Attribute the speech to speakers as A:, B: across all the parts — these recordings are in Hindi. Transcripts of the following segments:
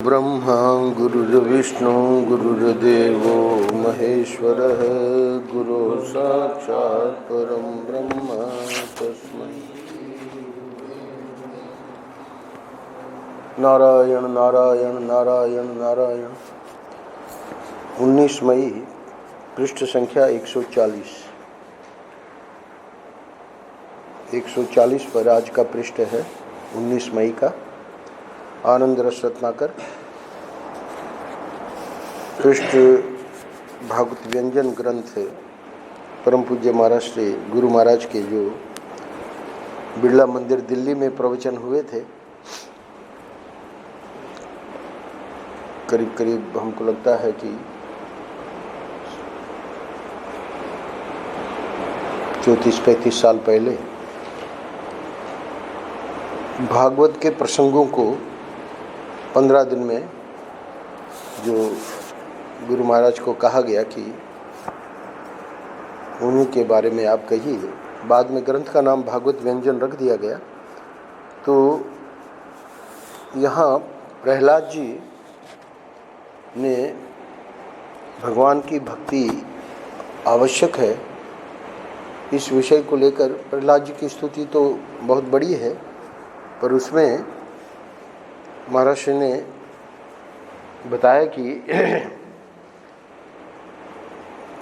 A: गुरुर्ब्रह्मा गुरुर्विष्णु गुरुर्देवो महेश्वरः गुरुः साक्षात् परं ब्रह्म तस्मै नारायण नारायण नारायण नारायण। 19 मई पृष्ठ संख्या 140 पर आज का पृष्ठ है 19 मई का। आनंद रस रत्नाकर पृष्ठ भागवत व्यंजन ग्रंथ परम पूज्य महाराज श्री गुरु महाराज के जो बिरला मंदिर दिल्ली में प्रवचन हुए थे, करीब करीब हमको लगता है कि 34-35 साल पहले भागवत के प्रसंगों को 15 दिन में जो गुरु महाराज को कहा गया कि उन्हीं के बारे में आप कहिए। बाद में ग्रंथ का नाम भागवत व्यंजन रख दिया गया। तो यहाँ प्रहलाद जी ने भगवान की भक्ति आवश्यक है, इस विषय को लेकर प्रहलाद जी की स्तुति तो बहुत बड़ी है, पर उसमें महाराज ने बताया कि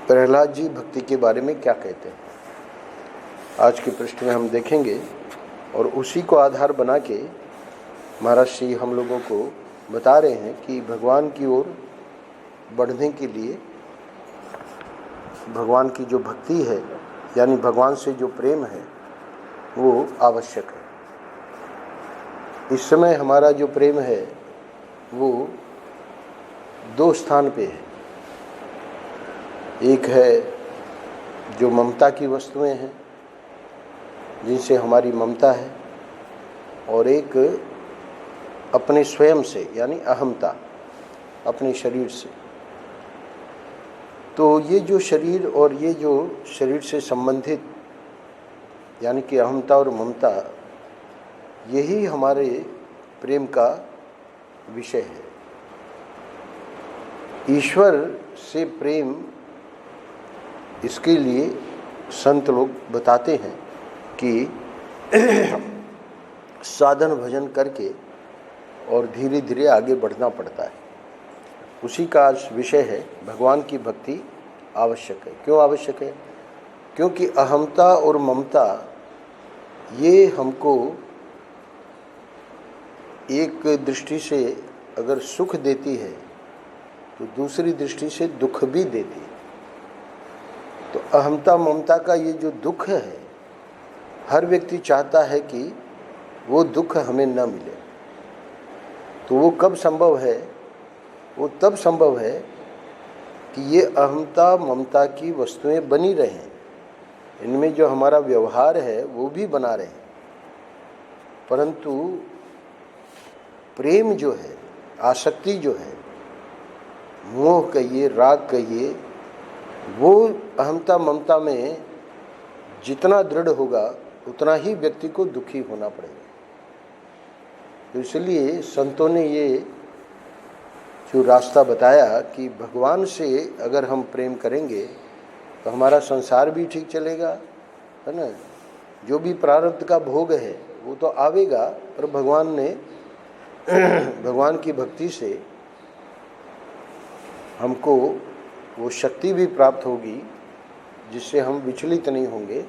A: प्रहलाद जी भक्ति के बारे में क्या कहते हैं। आज के पृष्ठ में हम देखेंगे और उसी को आधार बना के महाराज श्री हम लोगों को बता रहे हैं कि भगवान की ओर बढ़ने के लिए भगवान की जो भक्ति है, यानी भगवान से जो प्रेम है, वो आवश्यक है। इस समय हमारा जो प्रेम है वो दो स्थान पे है। एक है जो ममता की वस्तुएं हैं जिनसे हमारी ममता है, और एक अपने स्वयं से यानी अहमता, अपने शरीर से। तो ये जो शरीर और ये जो शरीर से संबंधित यानी कि अहमता और ममता, यही हमारे प्रेम का विषय है। ईश्वर से प्रेम, इसके लिए संत लोग बताते हैं कि साधन भजन करके और धीरे धीरे आगे बढ़ना पड़ता है। उसी का आज विषय है भगवान की भक्ति आवश्यक है। क्यों आवश्यक है? क्योंकि अहमता और ममता ये हमको एक दृष्टि से अगर सुख देती है तो दूसरी दृष्टि से दुख भी देती है। तो अहमता ममता का ये जो दुख है, हर व्यक्ति चाहता है कि वो दुख हमें न मिले। तो वो कब संभव है? वो तब संभव है कि ये अहमता ममता की वस्तुएं बनी रहें, इनमें जो हमारा व्यवहार है वो भी बना रहे, परंतु प्रेम जो है, आसक्ति जो है, मोह कहिए, राग कहिए, वो अहमता ममता में जितना दृढ़ होगा उतना ही व्यक्ति को दुखी होना पड़ेगा। तो इसलिए संतों ने ये जो रास्ता बताया कि भगवान से अगर हम प्रेम करेंगे तो हमारा संसार भी ठीक चलेगा, है ना। जो भी प्रारब्ध का भोग है वो तो आवेगा, पर भगवान ने भगवान की भक्ति से हमको वो शक्ति भी प्राप्त होगी जिससे हम विचलित नहीं होंगे,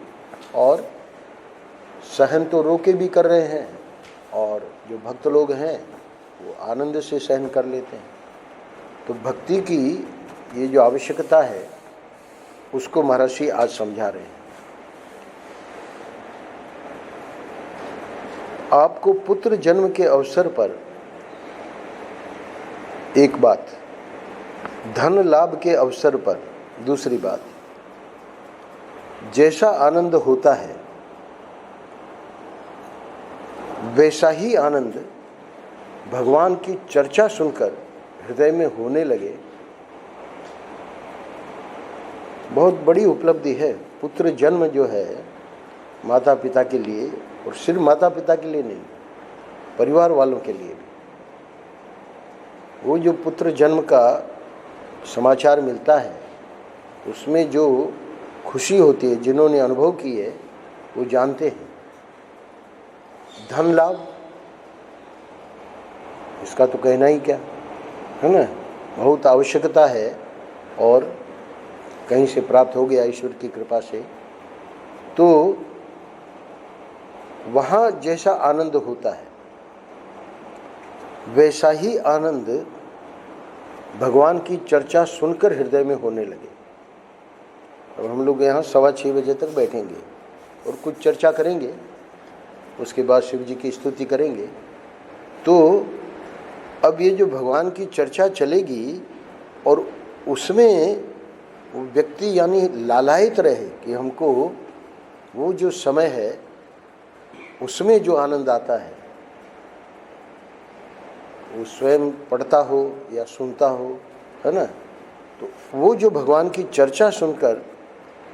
A: और सहन तो रोके भी कर रहे हैं, और जो भक्त लोग हैं वो आनंद से सहन कर लेते हैं। तो भक्ति की ये जो आवश्यकता है उसको महर्षि आज समझा रहे हैं। आपको पुत्र जन्म के अवसर पर एक बात, धन लाभ के अवसर पर दूसरी बात, जैसा आनंद होता है वैसा ही आनंद भगवान की चर्चा सुनकर हृदय में होने लगे, बहुत बड़ी उपलब्धि है। पुत्र जन्म जो है माता पिता के लिए, और सिर्फ माता पिता के लिए नहीं, परिवार वालों के लिए भी। वो जो पुत्र जन्म का समाचार मिलता है उसमें जो खुशी होती है, जिन्होंने अनुभव की है वो जानते हैं। धन लाभ, इसका तो कहना ही क्या है ना, बहुत आवश्यकता है और कहीं से प्राप्त हो गया ईश्वर की कृपा से, तो वहाँ जैसा आनंद होता है वैसा ही आनंद भगवान की चर्चा सुनकर हृदय में होने लगे। अब हम लोग यहाँ 6:15 बजे तक बैठेंगे और कुछ चर्चा करेंगे, उसके बाद शिव जी की स्तुति करेंगे। तो अब ये जो भगवान की चर्चा चलेगी और उसमें वो व्यक्ति यानी लालायित रहे कि हमको वो जो समय है उसमें जो आनंद आता है, वो स्वयं पढ़ता हो या सुनता हो, है ना, तो वो जो भगवान की चर्चा सुनकर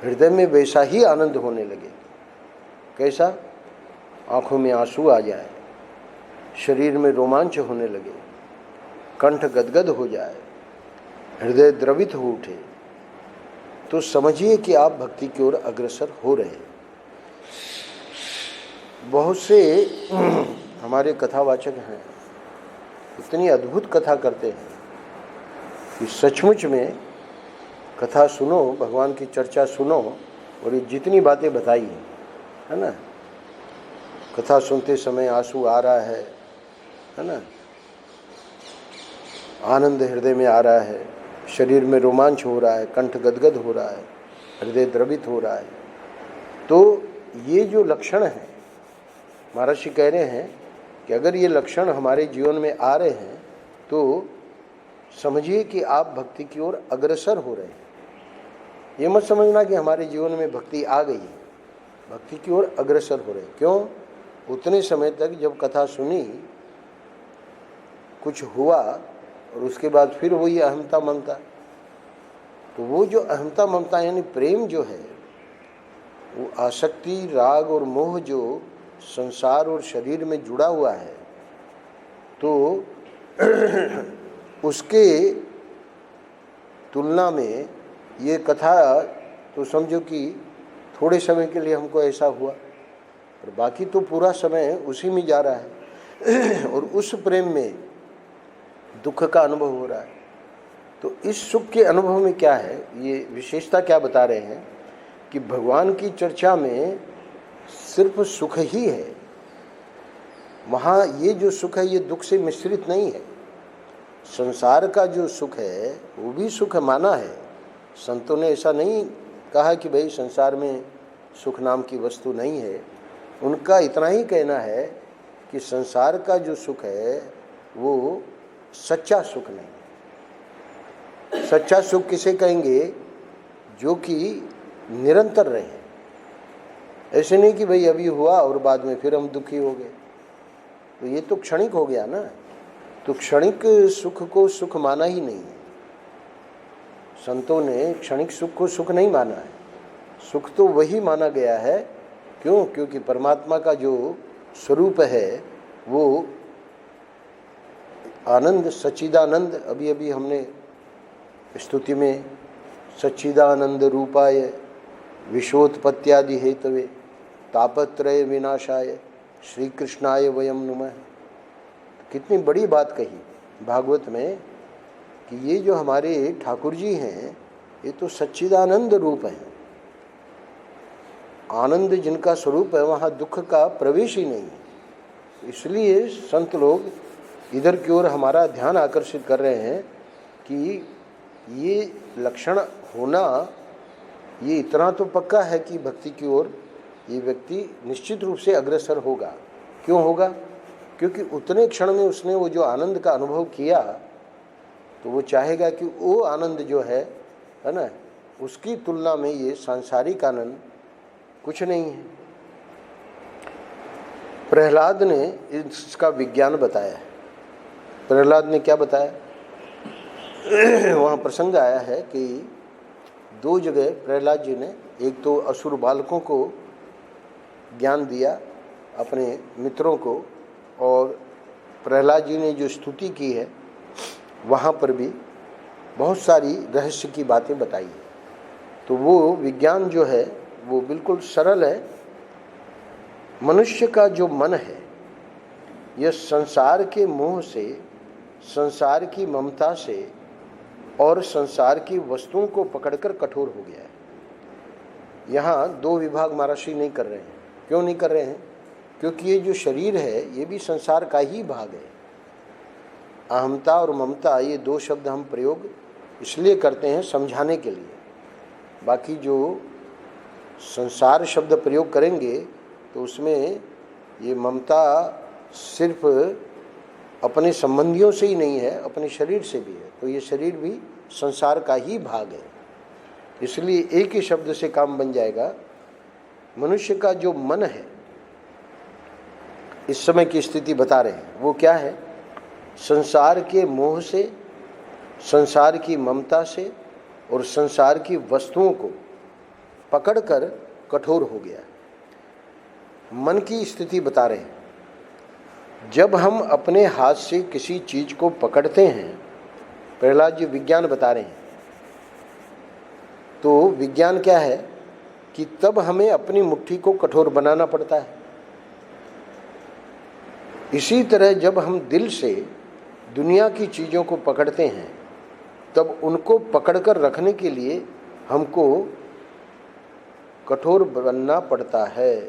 A: हृदय में वैसा ही आनंद होने लगे। कैसा? आँखों में आंसू आ जाए, शरीर में रोमांच होने लगे, कंठ गदगद हो जाए, हृदय द्रवित हो उठे, तो समझिए कि आप भक्ति की ओर अग्रसर हो रहे हैं। बहुत से हमारे कथावाचक हैं, इतनी अद्भुत कथा करते हैं कि सचमुच में कथा सुनो, भगवान की चर्चा सुनो, और ये जितनी बातें बताई है ना, कथा सुनते समय आंसू आ रहा है ना, आनंद हृदय में आ रहा है, शरीर में रोमांच हो रहा है, कंठ गदगद हो रहा है, हृदय द्रवित हो रहा है। तो ये जो लक्षण है, महर्षि कह रहे हैं कि अगर ये लक्षण हमारे जीवन में आ रहे हैं तो समझिए कि आप भक्ति की ओर अग्रसर हो रहे हैं। ये मत समझना कि हमारे जीवन में भक्ति आ गई है, भक्ति की ओर अग्रसर हो रहे हैं। क्यों? उतने समय तक जब कथा सुनी, कुछ हुआ और उसके बाद फिर वही अहमता ममता, तो वो जो अहमता ममता यानी प्रेम जो है, वो आसक्ति, राग और मोह जो संसार और शरीर में जुड़ा हुआ है, तो उसके तुलना में ये कथा तो समझो कि थोड़े समय के लिए हमको ऐसा हुआ, और बाकी तो पूरा समय उसी में जा रहा है और उस प्रेम में दुख का अनुभव हो रहा है। तो इस सुख के अनुभव में क्या है, ये विशेषता क्या बता रहे हैं कि भगवान की चर्चा में सिर्फ सुख ही है। वहाँ ये जो सुख है ये दुख से मिश्रित नहीं है। संसार का जो सुख है वो भी सुख माना है। संतों ने ऐसा नहीं कहा कि भाई संसार में सुख नाम की वस्तु नहीं है। उनका इतना ही कहना है कि संसार का जो सुख है वो सच्चा सुख नहीं। सच्चा सुख किसे कहेंगे? जो कि निरंतर रहे। ऐसे नहीं कि भाई अभी हुआ और बाद में फिर हम दुखी हो गए, तो ये तो क्षणिक हो गया ना। तो क्षणिक सुख को सुख माना ही नहीं है। संतों ने क्षणिक सुख को सुख नहीं माना है। सुख तो वही माना गया है। क्यों? क्योंकि परमात्मा का जो स्वरूप है वो आनंद, सच्चिदानंद। अभी अभी हमने स्तुति में सच्चिदानंद रूपाय विश्वोत्पत्त्यादि हेतवे तापत्रय विनाशाय श्री कृष्णाय वयम नुमः। कितनी बड़ी बात कही भागवत में कि ये जो हमारे ठाकुर जी हैं ये तो सच्चिदानंद रूप हैं। आनंद जिनका स्वरूप है वहाँ दुख का प्रवेश ही नहीं है। इसलिए संत लोग इधर की ओर हमारा ध्यान आकर्षित कर रहे हैं कि ये लक्षण होना ये इतना तो पक्का है कि भक्ति की ओर ये व्यक्ति निश्चित रूप से अग्रसर होगा। क्यों होगा? क्योंकि उतने क्षण में उसने वो जो आनंद का अनुभव किया तो वो चाहेगा कि वो आनंद जो है ना, उसकी तुलना में ये सांसारिक आनंद कुछ नहीं है। प्रहलाद ने इसका विज्ञान बताया है। प्रहलाद ने क्या बताया? वहाँ प्रसंग आया है कि दो जगह प्रहलाद जी ने, एक तो असुर बालकों को ज्ञान दिया अपने मित्रों को, और प्रहलाद जी ने जो स्तुति की है वहाँ पर भी बहुत सारी रहस्य की बातें बताई है। तो वो विज्ञान जो है वो बिल्कुल सरल है। मनुष्य का जो मन है यह संसार के मोह से, संसार की ममता से और संसार की वस्तुओं को पकड़कर कठोर हो गया है। यहाँ दो विभाग महर्षि नहीं कर रहे हैं। क्यों नहीं कर रहे हैं? क्योंकि ये जो शरीर है ये भी संसार का ही भाग है। अहमता और ममता, ये दो शब्द हम प्रयोग इसलिए करते हैं समझाने के लिए। बाकी जो संसार शब्द प्रयोग करेंगे तो उसमें ये ममता सिर्फ अपने संबंधियों से ही नहीं है, अपने शरीर से भी है। तो ये शरीर भी संसार का ही भाग है। इसलिए एक ही शब्द से काम बन जाएगा। मनुष्य का जो मन है, इस समय की स्थिति बता रहे हैं, वो क्या है? संसार के मोह से, संसार की ममता से और संसार की वस्तुओं को पकड़कर कठोर हो गया। मन की स्थिति बता रहे हैं। जब हम अपने हाथ से किसी चीज को पकड़ते हैं, प्रहलाद जी विज्ञान बता रहे हैं, तो विज्ञान क्या है कि तब हमें अपनी मुट्ठी को कठोर बनाना पड़ता है। इसी तरह जब हम दिल से दुनिया की चीज़ों को पकड़ते हैं, तब उनको पकड़कर रखने के लिए हमको कठोर बनना पड़ता है।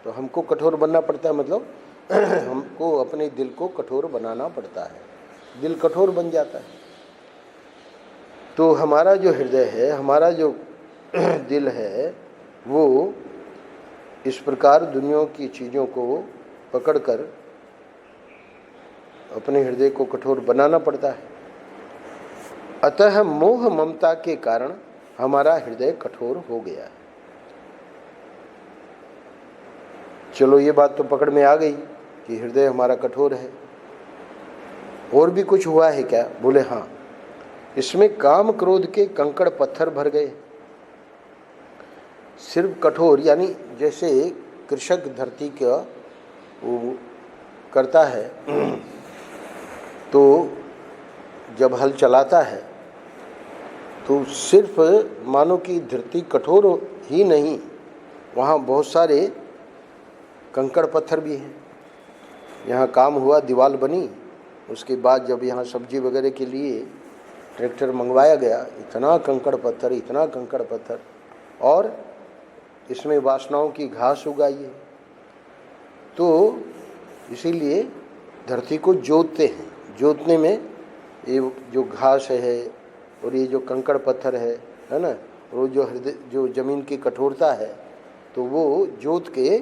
A: तो हमको कठोर बनना पड़ता है मतलब हमको अपने दिल को कठोर बनाना पड़ता है। दिल कठोर बन जाता है। तो हमारा जो हृदय है, हमारा जो दिल है, वो इस प्रकार दुनिया की चीज़ों को पकड़कर अपने हृदय को कठोर बनाना पड़ता है। अतः मोह ममता के कारण हमारा हृदय कठोर हो गया है। चलो ये बात तो पकड़ में आ गई कि हृदय हमारा कठोर है। और भी कुछ हुआ है क्या? बोले हाँ, इसमें काम क्रोध के कंकड़ पत्थर भर गए। सिर्फ कठोर यानी जैसे कृषक धरती का वो करता है, तो जब हल चलाता है तो सिर्फ मानो कि धरती कठोर ही नहीं, वहाँ बहुत सारे कंकड़ पत्थर भी हैं। यहाँ काम हुआ, दीवार बनी, उसके बाद जब यहाँ सब्जी वगैरह के लिए ट्रैक्टर मंगवाया गया, इतना कंकड़ पत्थर, इतना कंकड़ पत्थर, और इसमें वासनाओं की घास उगाई है। तो इसीलिए धरती को जोतते हैं। जोतने में ये जो घास है और ये जो कंकड़ पत्थर है ना, और जो हृदय जो ज़मीन की कठोरता है, तो वो जोत के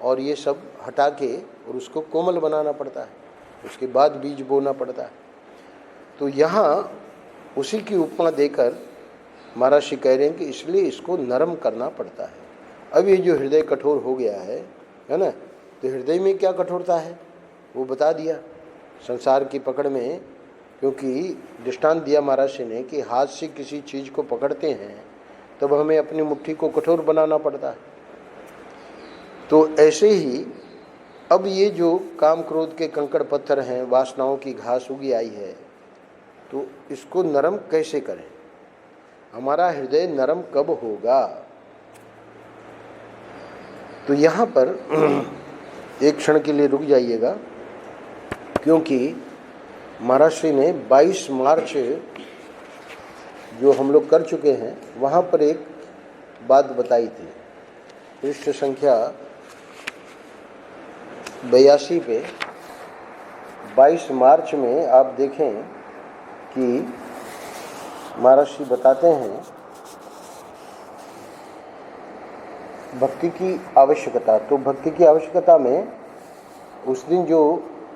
A: और ये सब हटा के और उसको कोमल बनाना पड़ता है। उसके बाद बीज बोना पड़ता है। तो यहाँ उसी की उपमा देकर महर्षि कह रहे हैं कि इसलिए इसको नरम करना पड़ता है। अब ये जो हृदय कठोर हो गया है ना, तो हृदय में क्या कठोरता है वो बता दिया संसार की पकड़ में। क्योंकि दृष्टांत दिया महर्षि ने कि हाथ से किसी चीज़ को पकड़ते हैं तब हमें अपनी मुट्ठी को कठोर बनाना पड़ता है। तो ऐसे ही अब ये जो काम क्रोध के कंकड़ पत्थर हैं, वासनाओं की घास उगी आई है, तो इसको नरम कैसे करें? हमारा हृदय नरम कब होगा? तो यहाँ पर एक क्षण के लिए रुक जाइएगा, क्योंकि महर्षि ने 22 मार्च जो हम लोग कर चुके हैं, वहाँ पर एक बात बताई थी। पृष्ठ संख्या 82 पे 22 मार्च में आप देखें कि महर्षि बताते हैं भक्ति की आवश्यकता। तो भक्ति की आवश्यकता में उस दिन जो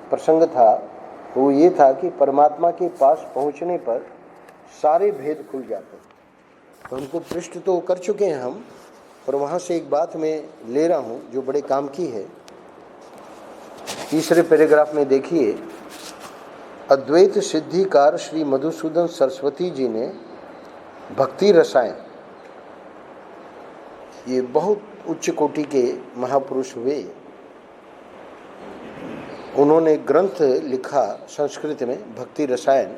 A: प्रसंग था वो ये था कि परमात्मा के पास पहुंचने पर सारे भेद खुल जाते हैं। तो हमको पृष्ठ तो कर चुके हैं हम, पर वहाँ से एक बात मैं ले रहा हूँ जो बड़े काम की है। तीसरे पैराग्राफ में देखिए, अद्वैत सिद्धिकार श्री मधुसूदन सरस्वती जी ने भक्ति रसायन, ये बहुत उच्च कोटि के महापुरुष हुए, उन्होंने ग्रंथ लिखा संस्कृत में भक्ति रसायन।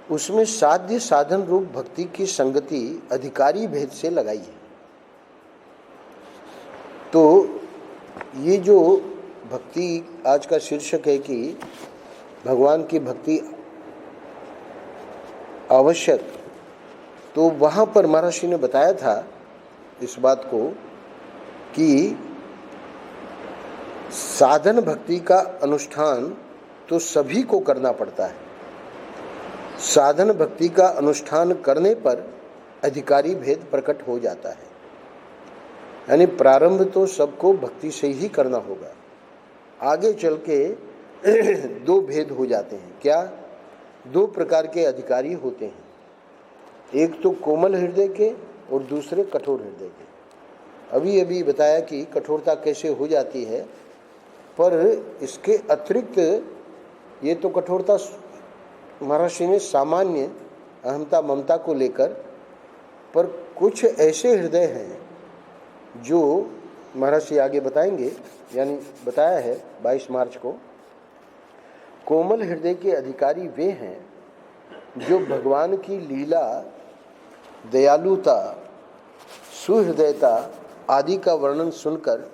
A: उसमें साध्य साधन रूप भक्ति की संगति अधिकारी भेद से लगाई है। तो ये जो भक्ति आज का शीर्षक है कि भगवान की भक्ति आवश्यक, तो वहाँ पर महर्षि ने बताया था इस बात को कि साधन भक्ति का अनुष्ठान तो सभी को करना पड़ता है। साधन भक्ति का अनुष्ठान करने पर अधिकारी भेद प्रकट हो जाता है। यानी प्रारंभ तो सबको भक्ति से ही करना होगा, आगे चल के दो भेद हो जाते हैं। क्या? दो प्रकार के अधिकारी होते हैं, एक तो कोमल हृदय के और दूसरे कठोर हृदय के। अभी अभी बताया कि कठोरता कैसे हो जाती है, पर इसके अतिरिक्त ये तो कठोरता महर्षि ने सामान्य अहमता ममता को लेकर, पर कुछ ऐसे हृदय हैं जो महर्षि आगे बताएंगे, यानी बताया है 22 मार्च को। कोमल हृदय के अधिकारी वे हैं जो भगवान की लीला, दयालुता, सुहृदयता आदि का वर्णन सुनकर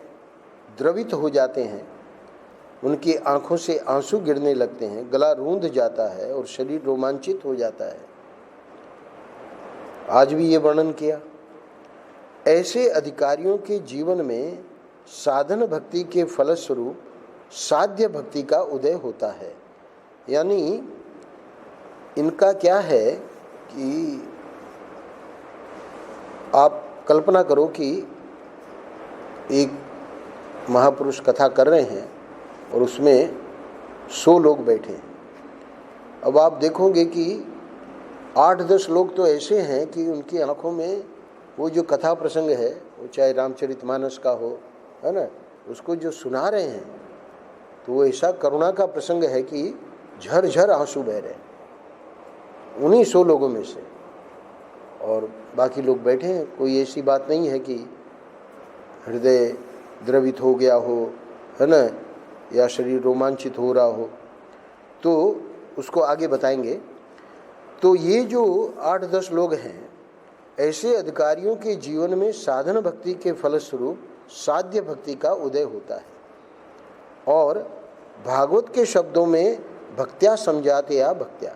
A: द्रवित हो जाते हैं। उनकी आंखों से आंसू गिरने लगते हैं, गला रूंध जाता है और शरीर रोमांचित हो जाता है। आज भी ये वर्णन किया। ऐसे अधिकारियों के जीवन में साधन भक्ति के फलस्वरूप साध्य भक्ति का उदय होता है। यानी इनका क्या है कि आप कल्पना करो कि एक महापुरुष कथा कर रहे हैं और उसमें 100 लोग बैठे हैं। अब आप देखोगे कि 8-10 लोग तो ऐसे हैं कि उनकी आंखों में वो जो कथा प्रसंग है, वो चाहे रामचरितमानस का हो, है ना, उसको जो सुना रहे हैं तो वो ऐसा करुणा का प्रसंग है कि झरझर आंसू बह रहे हैं उन्हीं 100 लोगों में से। और बाकी लोग बैठे हैं, कोई ऐसी बात नहीं है कि हृदय द्रवित हो गया हो, है ना, या शरीर रोमांचित हो रहा हो। तो उसको आगे बताएंगे। तो ये जो 8-10 लोग हैं, ऐसे अधिकारियों के जीवन में साधन भक्ति के फलस्वरूप साध्य भक्ति का उदय होता है। और भागवत के शब्दों में भक्त्या समझाते भक्त्या।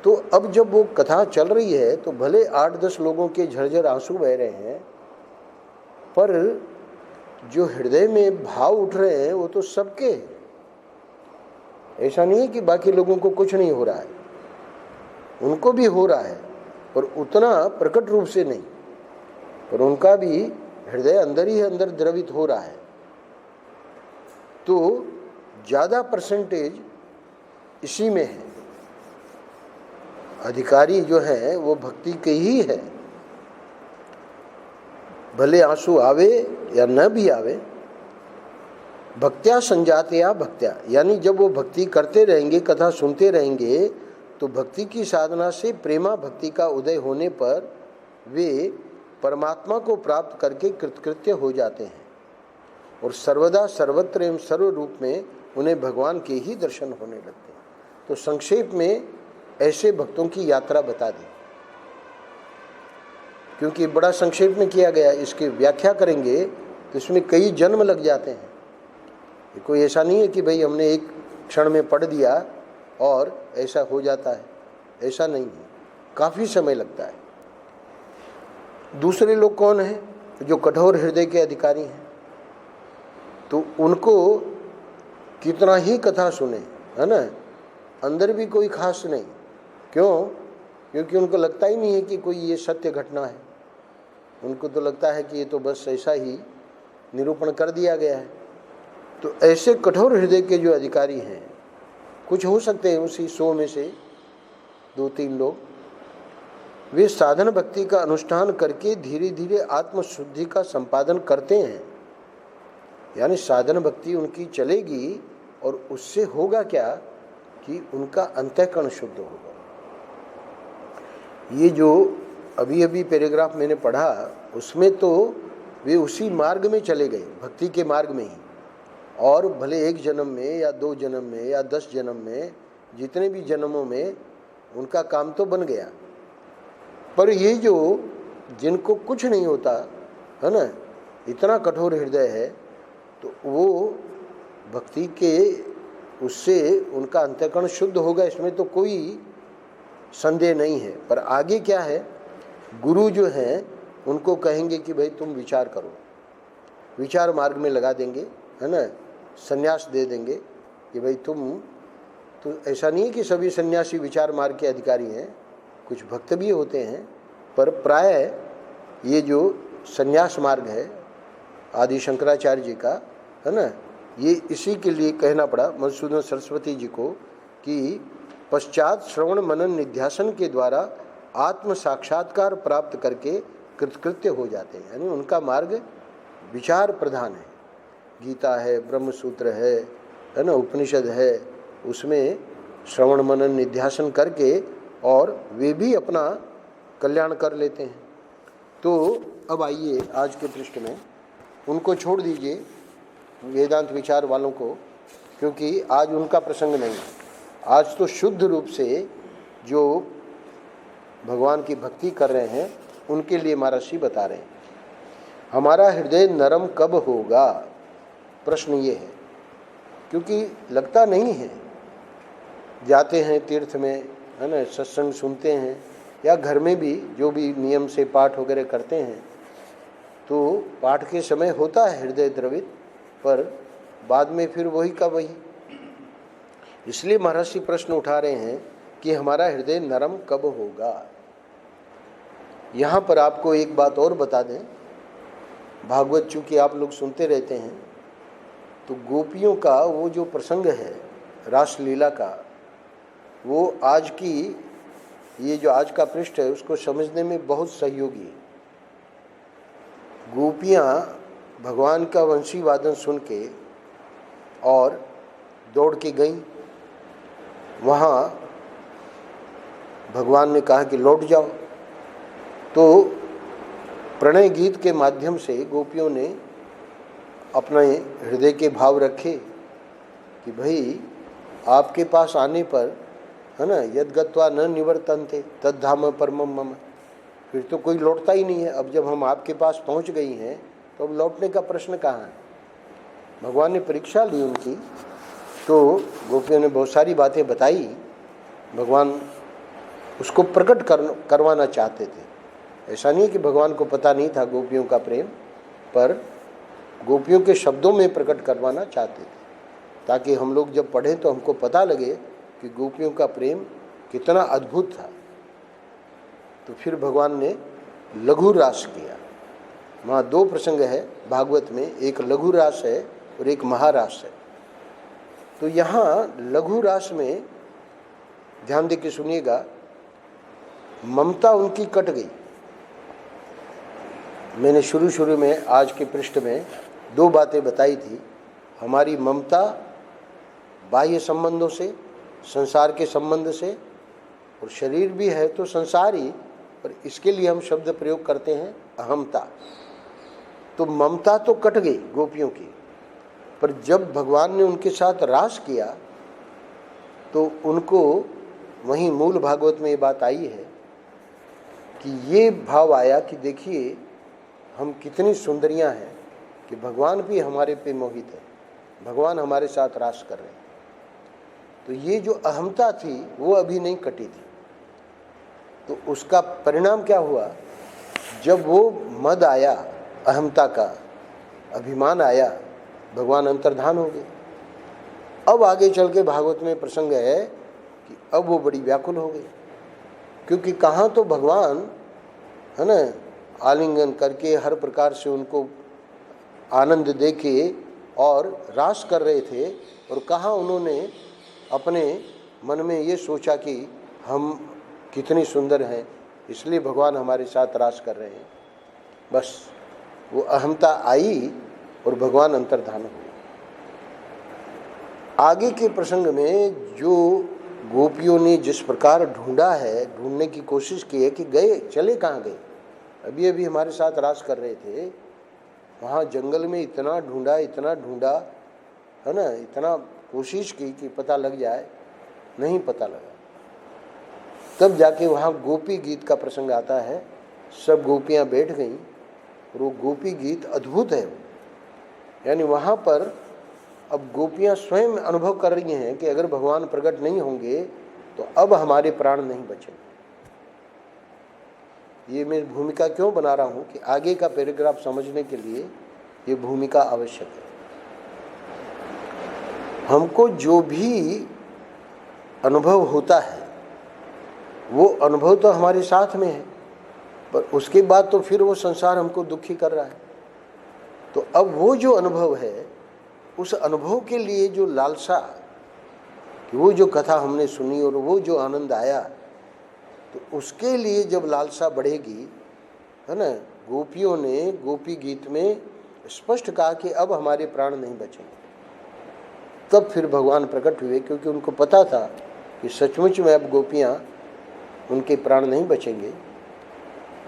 A: तो अब जब वो कथा चल रही है तो भले 8-10 लोगों के झरझर आंसू बह रहे हैं, पर जो हृदय में भाव उठ रहे हैं वो तो सबके हैं। ऐसा नहीं है कि बाकी लोगों को कुछ नहीं हो रहा है, उनको भी हो रहा है, पर उतना प्रकट रूप से नहीं, पर उनका भी हृदय अंदर ही अंदर द्रवित हो रहा है। तो ज़्यादा परसेंटेज इसी में है। अधिकारी जो है वो भक्ति के ही है, भले आंसू आवे या न भी आवे। भक्त्या संजातया भक्त्या, यानी जब वो भक्ति करते रहेंगे, कथा सुनते रहेंगे, तो भक्ति की साधना से प्रेमा भक्ति का उदय होने पर वे परमात्मा को प्राप्त करके कृतकृत्य हो जाते हैं और सर्वदा सर्वत्र एवं सर्व रूप में उन्हें भगवान के ही दर्शन होने लगते हैं। तो संक्षेप में ऐसे भक्तों की यात्रा बता दी, क्योंकि बड़ा संक्षेप में किया गया। इसकी व्याख्या करेंगे तो इसमें कई जन्म लग जाते हैं। कोई ऐसा नहीं है कि भाई हमने एक क्षण में पढ़ दिया और ऐसा हो जाता है, ऐसा नहीं है, काफ़ी समय लगता है। दूसरे लोग कौन हैं? जो कठोर हृदय के अधिकारी हैं, तो उनको कितना ही कथा सुने, है ना, अंदर भी कोई खास नहीं। क्यों? क्योंकि उनको लगता ही नहीं है कि कोई ये सत्य घटना है। उनको तो लगता है कि ये तो बस ऐसा ही निरूपण कर दिया गया है। तो ऐसे कठोर हृदय के जो अधिकारी हैं, कुछ हो सकते हैं उसी 100 में से 2-3 लोग, वे साधन भक्ति का अनुष्ठान करके धीरे धीरे आत्मशुद्धि का संपादन करते हैं। यानी साधन भक्ति उनकी चलेगी और उससे होगा क्या कि उनका अंतःकरण शुद्ध होगा। ये जो अभी अभी पैराग्राफ मैंने पढ़ा, उसमें तो वे उसी मार्ग में चले गए, भक्ति के मार्ग में ही। और भले एक जन्म में या 2 जन्म में या 10 जन्म में, जितने भी जन्मों में उनका काम तो बन गया। पर ये जो जिनको कुछ नहीं होता है ना, इतना कठोर हृदय है, तो वो भक्ति के उससे उनका अंतःकरण शुद्ध होगा, इसमें तो कोई संदेह नहीं है। पर आगे क्या है, गुरु जो हैं उनको कहेंगे कि भाई तुम विचार करो, विचार मार्ग में लगा देंगे, है ना, संन्यास दे देंगे कि भाई तुम तो ऐसा नहीं है कि सभी सन्यासी विचार मार्ग के अधिकारी हैं, कुछ भक्त भी होते हैं, पर प्राय ये जो संन्यास मार्ग है आदि शंकराचार्य जी का, है ना, ये इसी के लिए कहना पड़ा मधुसूदन सरस्वती जी को कि पश्चात श्रवण मनन निध्यासन के द्वारा आत्म साक्षात्कार प्राप्त करके कृतकृत्य हो जाते हैं। यानी उनका मार्ग विचार प्रधान है, गीता है, ब्रह्म सूत्र है ना, उपनिषद है, उसमें श्रवण मनन निध्यासन करके और वे भी अपना कल्याण कर लेते हैं। तो अब आइए आज के पृष्ठ में, उनको छोड़ दीजिए वेदांत विचार वालों को, क्योंकि आज उनका प्रसंग नहीं है। आज तो शुद्ध रूप से जो भगवान की भक्ति कर रहे हैं उनके लिए महर्षि बता रहे हैं। हमारा हृदय नरम कब होगा, प्रश्न ये है, क्योंकि लगता नहीं है। जाते हैं तीर्थ में, है ना, सत्संग सुनते हैं, या घर में भी जो भी नियम से पाठ वगैरह करते हैं, तो पाठ के समय होता है हृदय द्रवित, पर बाद में फिर वही का वही। इसलिए महर्षि प्रश्न उठा रहे हैं कि हमारा हृदय नरम कब होगा। यहाँ पर आपको एक बात और बता दें, भागवत चूँकि आप लोग सुनते रहते हैं, तो गोपियों का वो जो प्रसंग है रासलीला का, वो आज की ये जो आज का पृष्ठ है उसको समझने में बहुत सहयोगी है। गोपियाँ भगवान का वंशी वादन सुन के और दौड़ के गईं, वहाँ भगवान ने कहा कि लौट जाओ। तो प्रणय गीत के माध्यम से गोपियों ने अपने हृदय के भाव रखे कि भाई आपके पास आने पर, है ना, यद गत्वा न निवर्तन्ते तद धाम परमम मम, फिर तो कोई लौटता ही नहीं है। अब जब हम आपके पास पहुंच गई हैं तो अब लौटने का प्रश्न कहाँ है। भगवान ने परीक्षा ली उनकी, तो गोपियों ने बहुत सारी बातें बताई। भगवान उसको प्रकट करवाना चाहते थे। ऐसा नहीं है कि भगवान को पता नहीं था गोपियों का प्रेम, पर गोपियों के शब्दों में प्रकट करवाना चाहते थे, ताकि हम लोग जब पढ़ें तो हमको पता लगे कि गोपियों का प्रेम कितना अद्भुत था। तो फिर भगवान ने लघु रास किया। वहाँ दो प्रसंग है भागवत में, एक लघु रास है और एक महारास है। तो यहाँ लघु रास में ध्यान दे के सुनिएगा, ममता उनकी कट गई। मैंने शुरू में आज के पृष्ठ में दो बातें बताई थी। हमारी ममता बाह्य संबंधों से, संसार के संबंध से, और शरीर भी है तो संसार ही, पर इसके लिए हम शब्द प्रयोग करते हैं अहमता। तो ममता तो कट गई गोपियों की, पर जब भगवान ने उनके साथ रास किया तो उनको वहीं मूल भागवत में ये बात आई है कि ये भाव आया कि देखिए हम कितनी सुंदरियां हैं कि भगवान भी हमारे पे मोहित है, भगवान हमारे साथ रास कर रहे हैं। तो ये जो अहमता थी वो अभी नहीं कटी थी। तो उसका परिणाम क्या हुआ, जब वो मद आया, अहमता का अभिमान आया, भगवान अंतर्धान हो गए। अब आगे चल के भागवत में प्रसंग है कि अब वो बड़ी व्याकुल हो गई, क्योंकि कहाँ तो भगवान, है ना, आलिंगन करके हर प्रकार से उनको आनंद दे के और रास कर रहे थे, और कहाँ उन्होंने अपने मन में ये सोचा कि हम कितनी सुंदर हैं इसलिए भगवान हमारे साथ रास कर रहे हैं। बस वो अहमता आई और भगवान अंतर्धान हुए। आगे के प्रसंग में जो गोपियों ने जिस प्रकार ढूंढा है, ढूंढने की कोशिश की है कि गए, चले कहाँ गए, अभी अभी हमारे साथ रास कर रहे थे, वहाँ जंगल में इतना ढूंढा, है ना, इतना कोशिश की कि पता लग जाए, नहीं पता लगा। तब जाके वहाँ गोपी गीत का प्रसंग आता है। सब गोपियाँ बैठ गईं और वो गोपी गीत अद्भुत है। यानी वहाँ पर अब गोपियाँ स्वयं अनुभव कर रही हैं कि अगर भगवान प्रकट नहीं होंगे तो अब हमारे प्राण नहीं बचेंगे। ये मैं भूमिका क्यों बना रहा हूँ कि आगे का पैराग्राफ समझने के लिए ये भूमिका आवश्यक है। हमको जो भी अनुभव होता है वो अनुभव तो हमारे साथ में है, पर उसके बाद तो फिर वो संसार हमको दुखी कर रहा है। तो अब वो जो अनुभव है, उस अनुभव के लिए जो लालसा, कि वो जो कथा हमने सुनी और वो जो आनंद आया, तो उसके लिए जब लालसा बढ़ेगी, है ना। गोपियों ने गोपी गीत में स्पष्ट कहा कि अब हमारे प्राण नहीं बचेंगे। तब फिर भगवान प्रकट हुए, क्योंकि उनको पता था कि सचमुच में अब गोपियाँ उनके प्राण नहीं बचेंगे।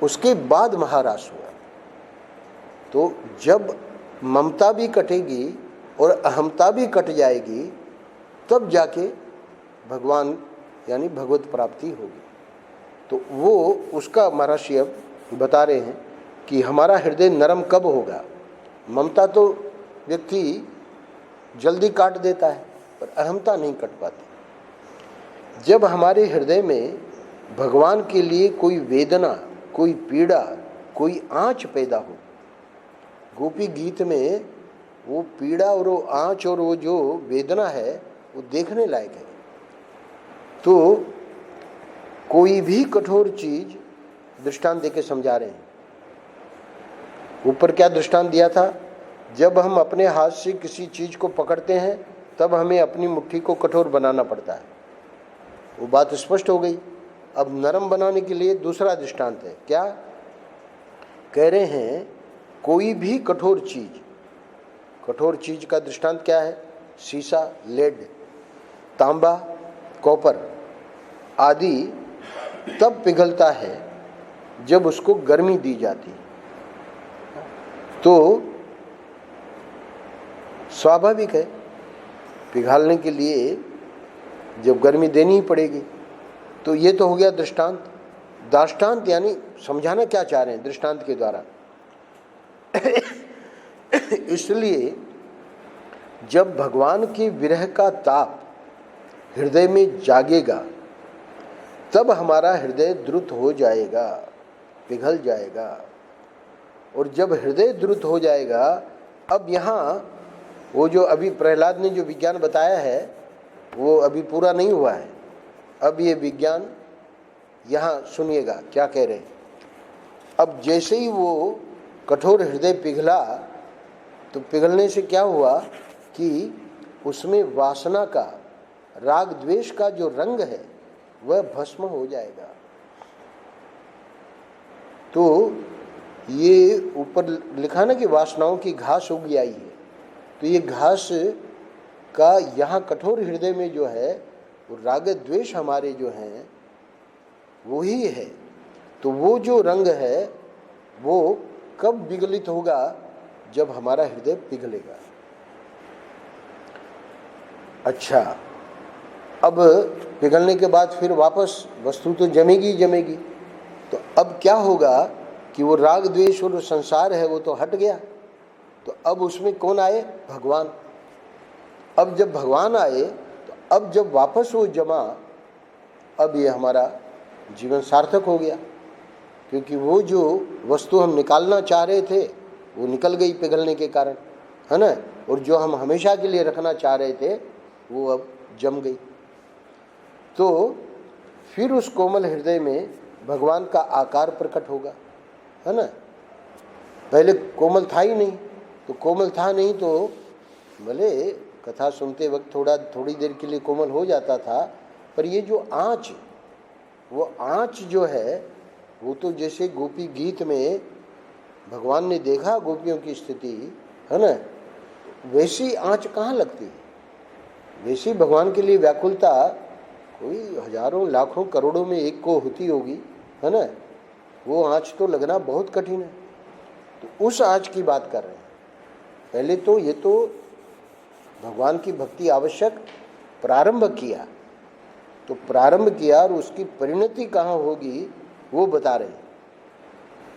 A: उसके बाद महारास हुआ। तो जब ममता भी कटेगी और अहमता भी कट जाएगी, तब जाके भगवान यानी भगवत प्राप्ति होगी। तो वो उसका महर्षि अब बता रहे हैं कि हमारा हृदय नरम कब होगा। ममता तो व्यक्ति जल्दी काट देता है, पर अहमता नहीं कट पाती। जब हमारे हृदय में भगवान के लिए कोई वेदना, कोई पीड़ा, कोई आँच पैदा हो। गोपी गीत में वो पीड़ा और वो आँच और वो जो वेदना है वो देखने लायक है। तो कोई भी कठोर चीज दृष्टांत देके समझा रहे हैं। ऊपर क्या दृष्टांत दिया था, जब हम अपने हाथ से किसी चीज को पकड़ते हैं तब हमें अपनी मुट्ठी को कठोर बनाना पड़ता है। वो बात स्पष्ट हो गई। अब नरम बनाने के लिए दूसरा दृष्टांत है। क्या कह रहे हैं, कोई भी कठोर चीज का दृष्टांत क्या है, शीशा, लेड, तांबा, कॉपर आदि तब पिघलता है जब उसको गर्मी दी जाती है। तो स्वाभाविक है, पिघालने के लिए जब गर्मी देनी ही पड़ेगी। तो ये तो हो गया दृष्टांत। दाष्टांत यानी समझाना क्या चाह रहे हैं दृष्टांत के द्वारा। इसलिए जब भगवान के विरह का ताप हृदय में जागेगा, तब हमारा हृदय द्रुत हो जाएगा, पिघल जाएगा। और जब हृदय द्रुत हो जाएगा, अब यहाँ वो जो अभी प्रहलाद ने जो विज्ञान बताया है वो अभी पूरा नहीं हुआ है। अब ये विज्ञान यहाँ सुनिएगा क्या कह रहे हैं। अब जैसे ही वो कठोर हृदय पिघला, तो पिघलने से क्या हुआ कि उसमें वासना का, राग द्वेष का जो रंग है वह भस्म हो जाएगा। तो ये ऊपर लिखा ना कि वासनाओं की घास उग आई है। तो ये घास का यहाँ कठोर हृदय में जो है वो राग द्वेष हमारे जो हैं वही है। तो वो जो रंग है वो कब विगलित होगा, जब हमारा हृदय पिघलेगा। अच्छा, अब पिघलने के बाद फिर वापस वस्तु तो जमेगी जमेगी। तो अब क्या होगा कि वो राग द्वेष और संसार है वो तो हट गया। तो अब उसमें कौन आए, भगवान। अब जब भगवान आए तो अब जब वापस वो जमा, अब ये हमारा जीवन सार्थक हो गया। क्योंकि वो जो वस्तु हम निकालना चाह रहे थे वो निकल गई पिघलने के कारण, है ना। और जो हम हमेशा के लिए रखना चाह रहे थे वो अब जम गई। तो फिर उस कोमल हृदय में भगवान का आकार प्रकट होगा, है ना। पहले कोमल था ही नहीं। तो कोमल था नहीं तो भले कथा सुनते वक्त थोड़ी देर के लिए कोमल हो जाता था, पर ये जो आँच, वो आँच जो है वो तो जैसे गोपी गीत में भगवान ने देखा गोपियों की स्थिति, है ना, वैसी आँच कहाँ लगती है। वैसी भगवान के लिए व्याकुलता कोई हजारों लाखों करोड़ों में एक को होती होगी, है ना। वो आँच तो लगना बहुत कठिन है। तो उस आँच की बात कर रहे हैं। पहले तो ये तो भगवान की भक्ति आवश्यक प्रारंभ किया तो प्रारंभ किया और उसकी परिणति कहाँ होगी वो बता रहे हैं।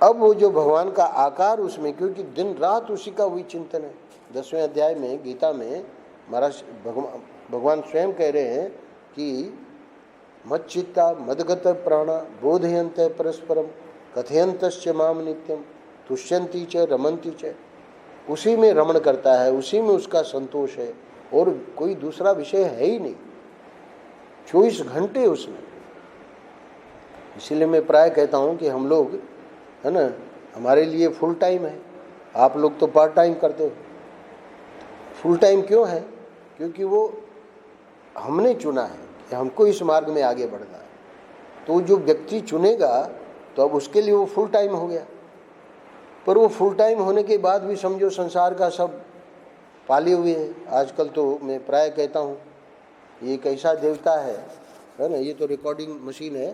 A: अब वो जो भगवान का आकार उसमें, क्योंकि दिन रात उसी का वही चिंतन है। 10वें अध्याय में गीता में महाराज भगवान स्वयं कह रहे हैं कि मच्चित्ता मदगत प्राणा बोधयंत परस्परम कथयंतश्च माम नित्यम तुष्यंती च रमंती च। उसी में रमण करता है, उसी में उसका संतोष है और कोई दूसरा विषय है ही नहीं। 24 घंटे उसमें। इसीलिए मैं प्राय कहता हूँ कि हम लोग है ना, हमारे लिए फुल टाइम है, आप लोग तो पार्ट टाइम करते हो। फुल टाइम क्यों है? क्योंकि वो हमने चुना है कि हमको इस मार्ग में आगे बढ़ना है। तो जो व्यक्ति चुनेगा तो अब उसके लिए वो फुल टाइम हो गया। पर वो फुल टाइम होने के बाद भी समझो संसार का सब पाले हुए है। आजकल तो मैं प्राय कहता हूँ ये एक ऐसा देवता है ना, ये तो रिकॉर्डिंग मशीन है,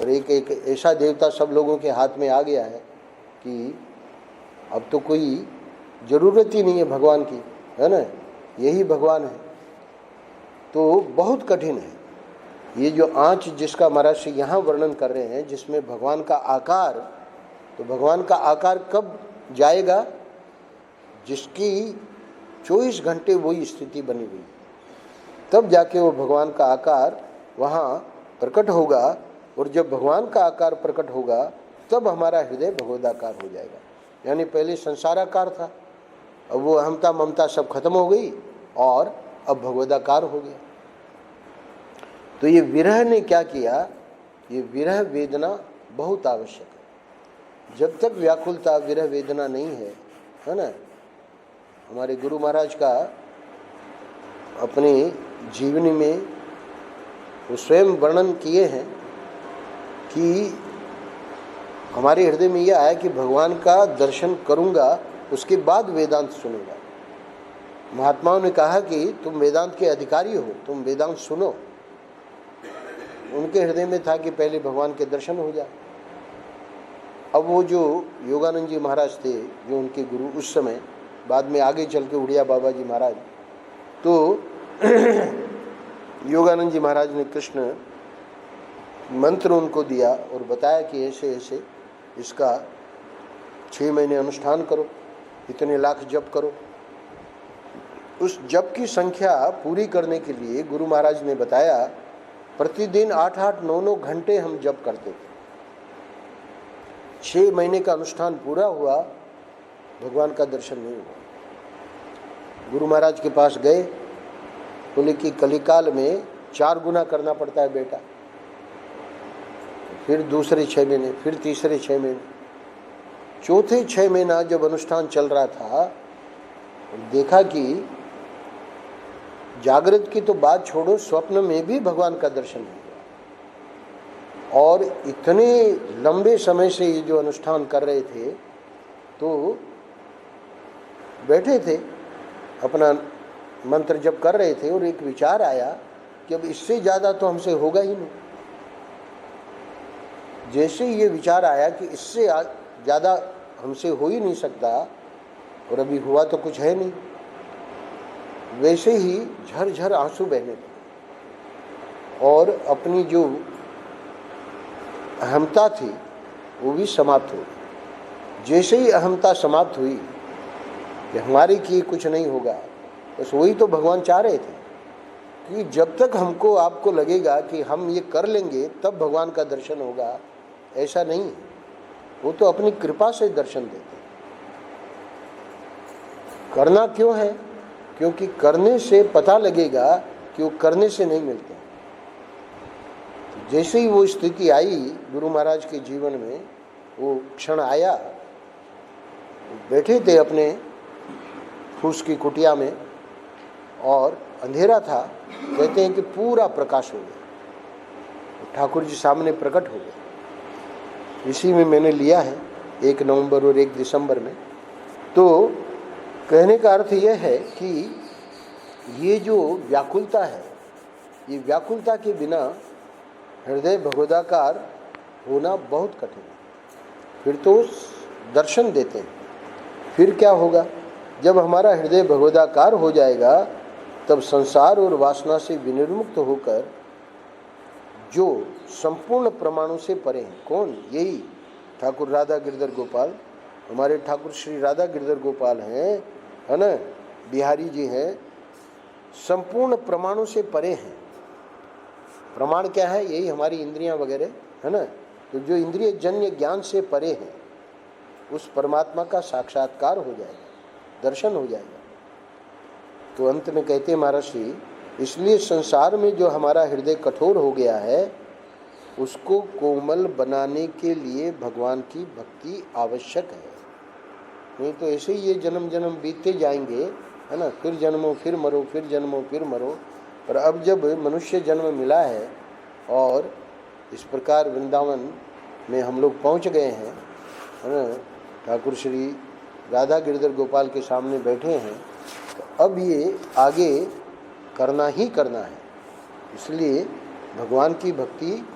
A: और एक ऐसा देवता सब लोगों के हाथ में आ गया है कि अब तो कोई ज़रूरत ही नहीं है भगवान की, है ना, यही भगवान है। तो बहुत कठिन है ये जो आँच जिसका महाराज से यहाँ वर्णन कर रहे हैं, जिसमें भगवान का आकार, तो भगवान का आकार कब जाएगा? जिसकी 24 घंटे वही स्थिति बनी हुई, तब जाके वो भगवान का आकार वहाँ प्रकट होगा। और जब भगवान का आकार प्रकट होगा तब हमारा हृदय भगवदाकार हो जाएगा। यानी पहले संसाराकार था, अब वो अहमता ममता सब खत्म हो गई और अब भगवदाकार हो गया। तो ये विरह ने क्या किया? ये विरह वेदना बहुत आवश्यक है। जब तक व्याकुलता विरह वेदना नहीं है ना। हमारे गुरु महाराज का अपने जीवनी में वो स्वयं वर्णन किए हैं कि हमारे हृदय में यह आया कि भगवान का दर्शन करूंगा, उसके बाद वेदांत सुनूंगा। महात्माओं ने कहा कि तुम वेदांत के अधिकारी हो, तुम वेदांत सुनो। उनके हृदय में था कि पहले भगवान के दर्शन हो जाए। अब वो जो योगानंद जी महाराज थे, जो उनके गुरु उस समय, बाद में आगे चल के उड़िया बाबा जी महाराज, तो योगानंद जी महाराज ने कृष्ण मंत्र उनको दिया और बताया कि ऐसे ऐसे इसका 6 महीने अनुष्ठान करो, इतने लाख जप करो। उस जप की संख्या पूरी करने के लिए गुरु महाराज ने बताया प्रतिदिन 8-8, 9-9 घंटे हम जप करते थे। 6 महीने का अनुष्ठान पूरा हुआ, भगवान का दर्शन नहीं हुआ। गुरु महाराज के पास गए, बोले कि कलिकाल में 4 गुना करना पड़ता है बेटा। फिर दूसरे 6 महीने, फिर तीसरे 6 महीने, चौथे 6 महीना जब अनुष्ठान चल रहा था, देखा कि जागृत की तो बात छोड़ो, स्वप्न में भी भगवान का दर्शन नहीं हुआ। और इतने लंबे समय से ये जो अनुष्ठान कर रहे थे, तो बैठे थे अपना मंत्र जप कर रहे थे और एक विचार आया कि अब इससे ज़्यादा तो हमसे होगा ही नहीं। जैसे ही ये विचार आया कि इससे ज़्यादा हमसे हो ही नहीं सकता और अभी हुआ तो कुछ है नहीं, वैसे ही झरझर आंसू बहने लगे और अपनी जो अहमता थी वो भी समाप्त हो गई। जैसे ही अहमता समाप्त हुई कि हमारे किए कुछ नहीं होगा, बस वही तो भगवान चाह रहे थे कि जब तक हमको आपको लगेगा कि हम ये कर लेंगे तब भगवान का दर्शन होगा, ऐसा नहीं है। वो तो अपनी कृपा से दर्शन देते। करना क्यों है? क्योंकि करने से पता लगेगा कि वो करने से नहीं मिलते। जैसे ही वो स्थिति आई गुरु महाराज के जीवन में, वो क्षण आया, बैठे थे अपने फूस की कुटिया में और अंधेरा था, कहते हैं कि पूरा प्रकाश हो गया, ठाकुर जी सामने प्रकट हो गए। इसी में मैंने लिया है 1 नवंबर और 1 दिसंबर में। तो कहने का अर्थ यह है कि ये जो व्याकुलता है, ये व्याकुलता के बिना हृदय भगवदाकार होना बहुत कठिन है। फिर तो दर्शन देते हैं, फिर क्या होगा? जब हमारा हृदय भगवदाकार हो जाएगा तब संसार और वासना से विनिर्मुक्त होकर जो संपूर्ण प्रमाणों से परे हैं। कौन? यही ठाकुर राधा गिरधर गोपाल, हमारे ठाकुर श्री राधा गिरधर गोपाल हैं, है ना, बिहारी जी हैं, संपूर्ण प्रमाणों से परे हैं। प्रमाण क्या है? यही हमारी इंद्रियां वगैरह, है ना। तो जो इंद्रिय जन्य ज्ञान से परे हैं उस परमात्मा का साक्षात्कार हो जाएगा, दर्शन हो जाएगा। तो अंत में कहते हैं महाराज श्री, इसलिए संसार में जो हमारा हृदय कठोर हो गया है उसको कोमल बनाने के लिए भगवान की भक्ति आवश्यक है। नहीं तो ऐसे ही ये जन्म जन्म बीतते जाएंगे, है ना, फिर जन्मो फिर मरो, फिर जन्मो फिर मरो। पर अब जब मनुष्य जन्म मिला है और इस प्रकार वृंदावन में हम लोग पहुंच गए हैं, है ना, ठाकुर श्री राधा गिरधर गोपाल के सामने बैठे हैं, तो अब ये आगे करना ही करना है। इसलिए भगवान की भक्ति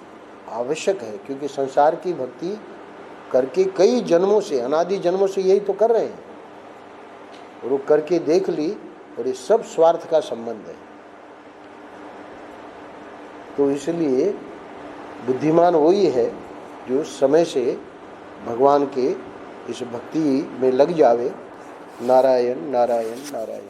A: आवश्यक है, क्योंकि संसार की भक्ति करके कई जन्मों से, अनादि जन्मों से यही तो कर रहे हैं, और वो करके देख ली, और ये सब स्वार्थ का संबंध है। तो इसलिए बुद्धिमान वही है जो समय से भगवान के इस भक्ति में लग जावे। नारायण नारायण नारायण।